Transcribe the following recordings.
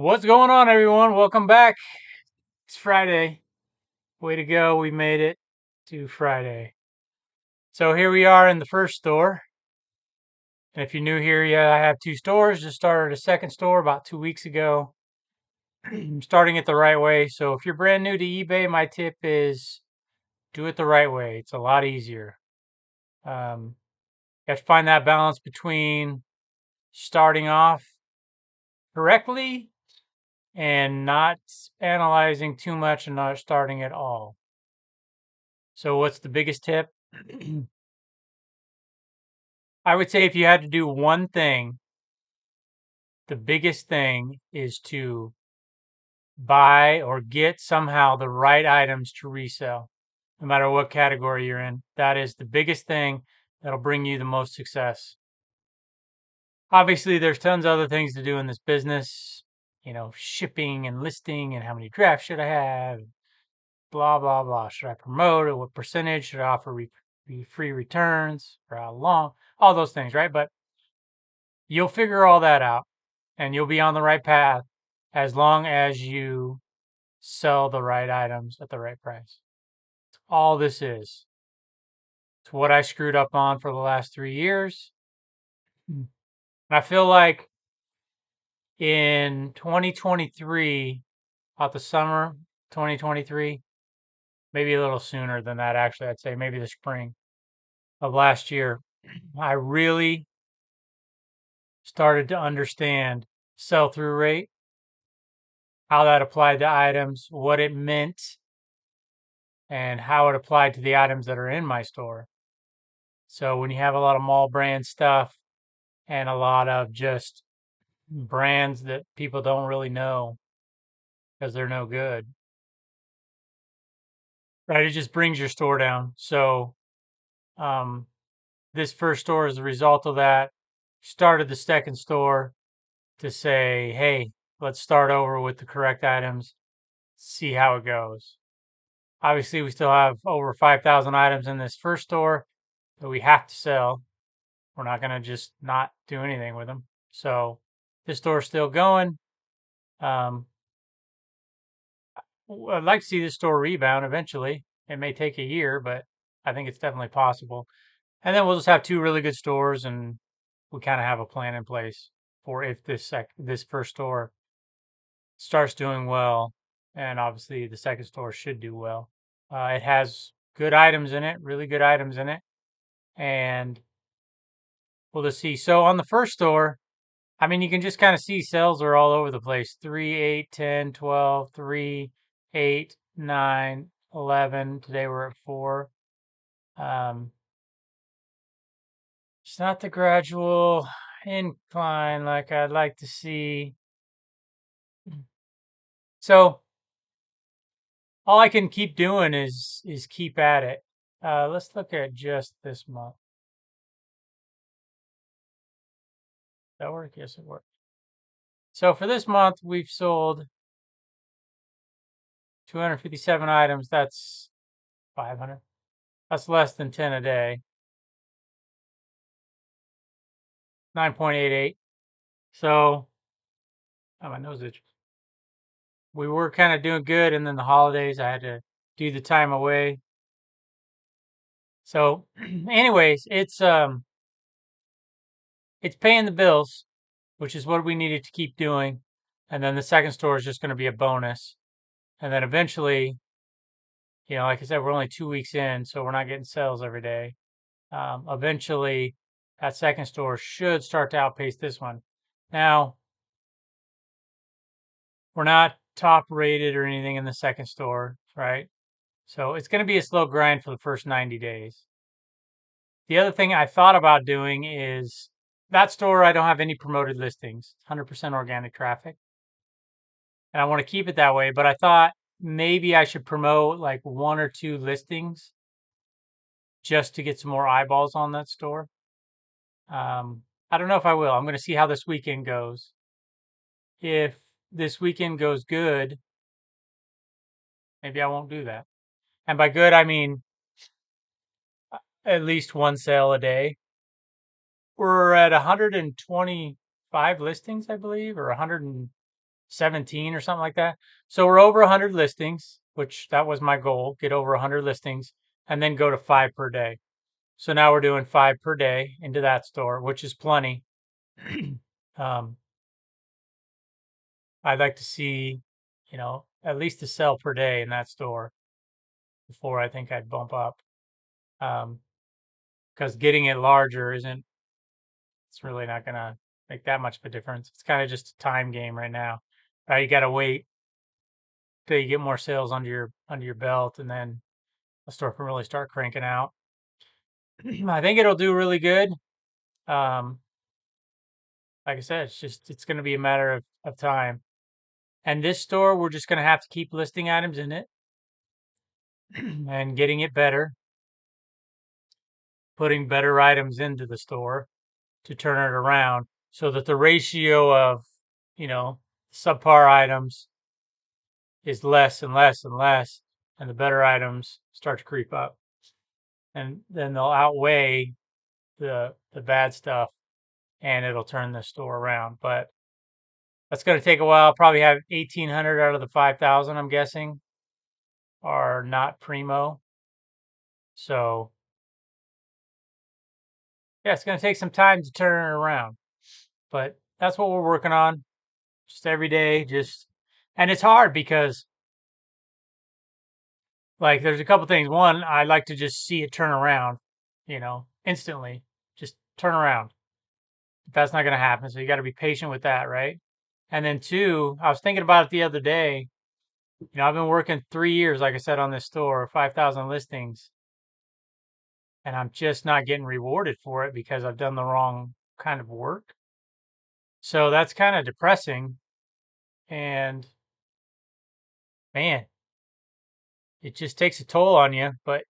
What's going on, everyone? Welcome back. It's Friday. Way to go. We made it to Friday. So here we are in the first store. And if you're new here, yeah, I have two stores. Just started a second store about 2 weeks ago. I'm starting it the right way. So if you're brand new to eBay, my tip is do it the right way. It's a lot easier. You have to find that balance between starting off correctly and not analyzing too much and not starting at all. So what's the biggest tip? I would say if you had to do one thing, the biggest thing is to buy or get somehow the right items to resell, no matter what category you're in. That is the biggest thing that'll bring you the most success. Obviously, there's tons of other things to do in this business, shipping and listing and how many drafts should I have, blah, blah, blah. Should I promote or what percentage? Should I offer free returns for how long? All those things, right? But you'll figure all that out and you'll be on the right path as long as you sell the right items at the right price. That's all this is. It's what I screwed up on for the last 3 years. And I feel like in 2023, about the summer 2023, maybe a little sooner than that, actually, I'd say maybe the spring of last year, I really started to understand sell-through rate, how that applied to items, what it meant, and how it applied to the items that are in my store. So when you have a lot of mall brand stuff and a lot of just brands that people don't really know because they're no good, right? It just brings your store down. So um, this first store is the result of that. Started the second store to say, hey, let's start over with the correct items, see how it goes. Obviously, we still have over 5,000 items in this first store that we have to sell. We're not going to just not do anything with them. So this store's still going. Um, I'd like to see this store rebound eventually. It may take a year, but I think it's definitely possible. And then we'll just have two really good stores, and we kind of have a plan in place for if this first store starts doing well, and obviously the second store should do well. It has good items in it, really good items in it, and we'll just see. So on the first store, I mean, you can just kind of see sales are all over the place. 3, 8, 10, 12, 3, 8, 9, 11. Today we're at 4. Um, it's not the gradual incline like I'd like to see. So all I can keep doing is keep at it. Let's look at just this month. That work? Yes, it worked. So for this month, we've sold 257 items. That's 500. That's less than 10 a day. 9.88. So, oh, my nose itches. We were kind of doing good, and then the holidays, I had to do the time away. So, anyways, it's paying the bills, which is what we needed to keep doing. And then the second store is just going to be a bonus. And then eventually, like I said, we're only 2 weeks in, so we're not getting sales every day. Eventually, that second store should start to outpace this one. Now, we're not top rated or anything in the second store, right? So it's going to be a slow grind for the first 90 days. The other thing I thought about doing is that store, I don't have any promoted listings, 100% organic traffic. And I want to keep it that way, but I thought maybe I should promote like 1 or 2 listings just to get some more eyeballs on that store. I don't know if I will. I'm going to see how this weekend goes. If this weekend goes good, maybe I won't do that. And by good, I mean at least one sale a day. We're at 125 listings, I believe, or 100. 17 or something like that. So we're over 100 listings, which that was my goal, get over 100 listings and then go to 5 per day. So now we're doing 5 per day into that store, which is plenty. um, I'd like to see, at least a sell per day in that store before I think I'd bump up. Because getting it larger it's really not going to make that much of a difference. It's kind of just a time game right now. Right? You got to wait till you get more sales under your belt, and then the store can really start cranking out. I think it'll do really good. Um, like I said, it's going to be a matter of time. And this store, we're just going to have to keep listing items in it and getting it better, putting better items into the store to turn it around so that the ratio of, you know, subpar items is less and less and less, and the better items start to creep up. And then they'll outweigh the bad stuff, and it'll turn the store around. But that's going to take a while. I'll probably have 1,800 out of the 5,000, I'm guessing, are not primo. So yeah, it's going to take some time to turn it around. But that's what we're working on. Just every day, and it's hard because like there's a couple things. One, I like to just see it turn around, instantly. Just turn around. That's not going to happen. So you got to be patient with that, right? And then two, I was thinking about it the other day. I've been working 3 years, like I said, on this store, 5,000 listings, and I'm just not getting rewarded for it because I've done the wrong kind of work. So that's kind of depressing. And man, it just takes a toll on you. But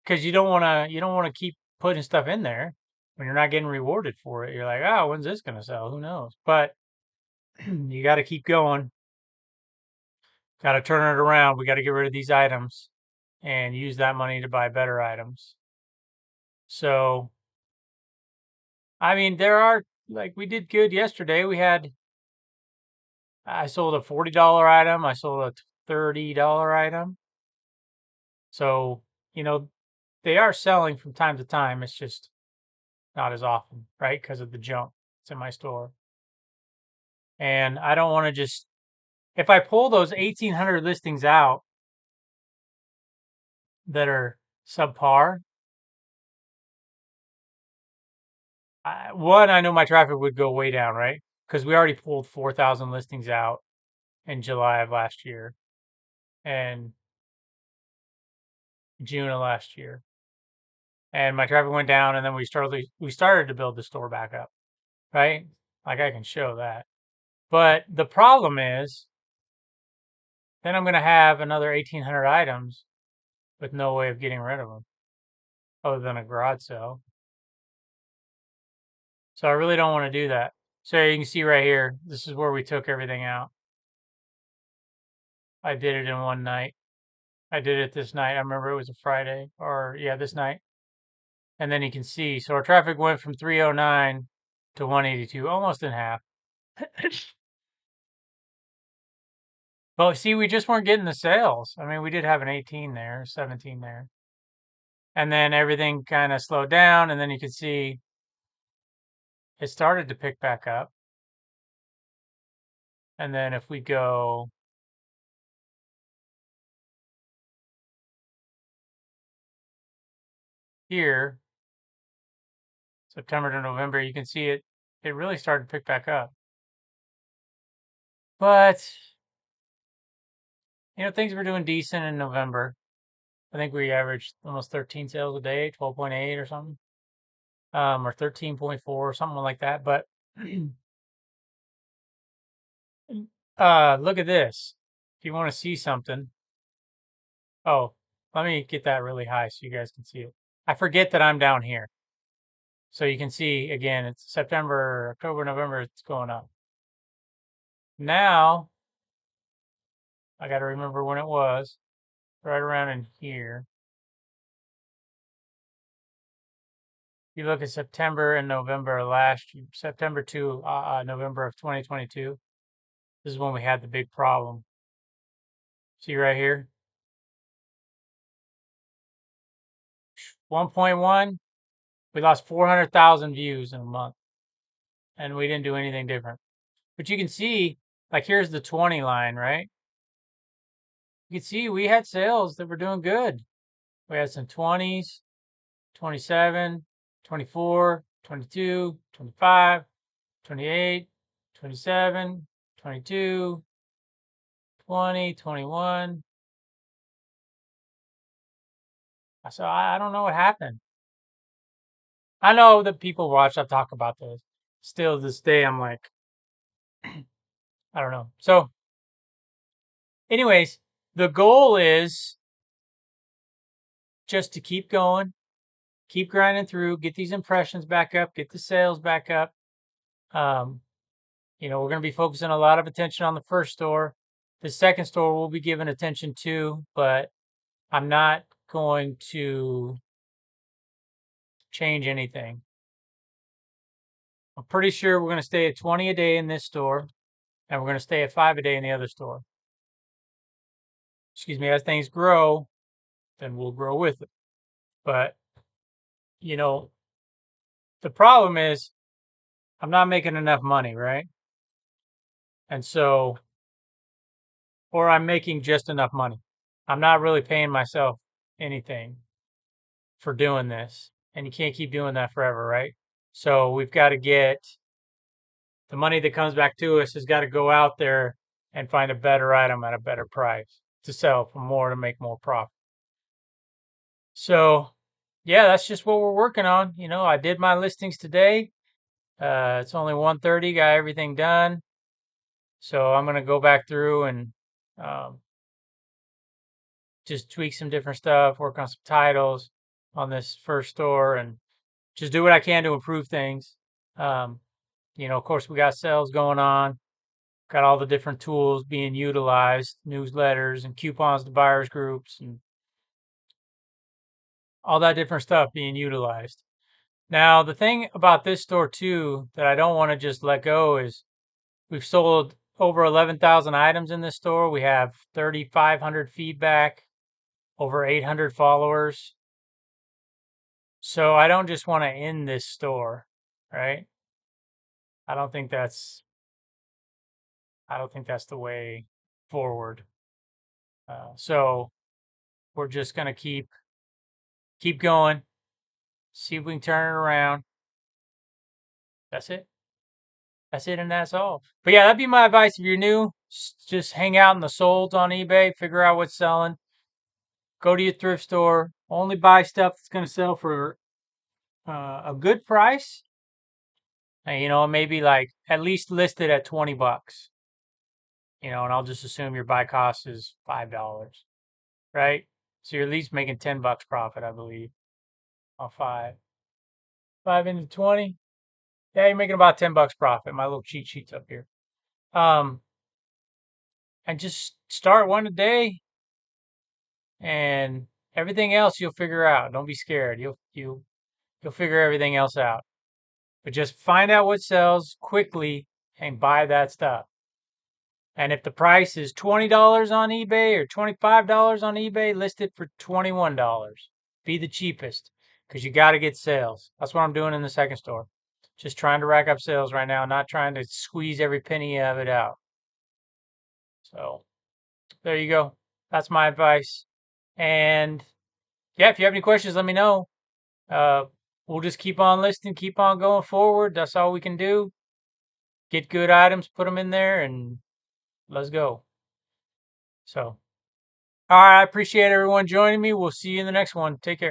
because you don't want to keep putting stuff in there when you're not getting rewarded for it. You're like, oh, when's this going to sell? Who knows? But you got to keep going. Got to turn it around. We got to get rid of these items and use that money to buy better items. So, I mean, there are like we did good yesterday. I sold a $40 item. I sold a $30 item. So, you know, they are selling from time to time. It's just not as often, right? Because of the junk that's in my store. And I don't want to if I pull those 1,800 listings out that are subpar, I know my traffic would go way down, right? Because we already pulled 4,000 listings out in July of last year and June of last year. And my traffic went down, and then we started to build the store back up, right? Like I can show that. But the problem is then I'm going to have another 1,800 items with no way of getting rid of them other than a garage sale. So I really don't want to do that. So you can see right here, this is where we took everything out. I did it in one night. I did it this night. I remember it was a Friday, or yeah, this night. And then you can see, so our traffic went from 309 to 182, almost in half. But see, we just weren't getting the sales. I mean, we did have an 18 there, 17 there. And then everything kind of slowed down, and then you can see it started to pick back up. And then if we go here, September to November, you can see it really started to pick back up. But, things were doing decent in November. I think we averaged almost 13 sales a day, 12.8 or something, or 13.4 or something like that. But look at this. If you want to see something, oh, let me get that really high so you guys can see it. I forget that I'm down here. So you can see again, it's September, October, November, it's going up. Now, I got to remember when it was, right around in here. You look at September and November last year, September to November of 2022. This is when we had the big problem. See right here, 1.1. We lost 400,000 views in a month, and we didn't do anything different. But you can see, like here's the 20 line, right? You can see we had sales that were doing good. We had some 20s, 27, 24, 22, 25, 28, 27, 22, 20, 21. So I don't know what happened. I know that people watch, I talk about this. Still to this day, I'm like, I don't know. So, anyways, the goal is just to keep going, keep grinding through, get these impressions back up, get the sales back up. Um, we're going to be focusing a lot of attention on the first store. The second store we'll be giving attention to, but I'm not going to change anything. I'm pretty sure we're going to stay at 20 a day in this store, and we're going to stay at 5 a day in the other store. Excuse me, as things grow, then we'll grow with it. But, the problem is I'm not making enough money, right? And so, or I'm making just enough money. I'm not really paying myself anything for doing this. And you can't keep doing that forever, right? So we've got to get the money that comes back to us has got to go out there and find a better item at a better price to sell for more to make more profit. So, yeah, that's just what we're working on. I did my listings today. It's only 1:30, got everything done. So I'm going to go back through and um, just tweak some different stuff, work on some titles on this first store, and just do what I can to improve things. Um, of course, we got sales going on, got all the different tools being utilized, newsletters and coupons to buyers groups, and all that different stuff being utilized. Now, the thing about this store too that I don't want to just let go is we've sold over 11,000 items in this store. We have 3,500 feedback, over 800 followers. So I don't just want to end this store, right? I don't think that's the way forward. So we're just gonna keep going, see if we can turn it around. That's it. That's it, and that's all. But yeah, that'd be my advice if you're new. Just hang out in the solds on eBay, figure out what's selling. Go to your thrift store. Only buy stuff that's gonna sell for a good price. And, maybe like at least listed at $20. And I'll just assume your buy cost is $5, right? So you're at least making $10 profit, I believe, on five. 5 into 20. Yeah, you're making about $10 profit. My little cheat sheet's up here. Um, and just start one a day, and everything else you'll figure out. Don't be scared. You'll figure everything else out. But just find out what sells quickly and buy that stuff. And if the price is $20 on eBay or $25 on eBay, list it for $21. Be the cheapest because you got to get sales. That's what I'm doing in the second store. Just trying to rack up sales right now, not trying to squeeze every penny of it out. So there you go. That's my advice. And yeah, if you have any questions, let me know. Uh, we'll just keep on listing, keep on going forward. That's all we can do. Get good items, put them in there, and let's go. So, all right. I appreciate everyone joining me. We'll see you in the next one. Take care.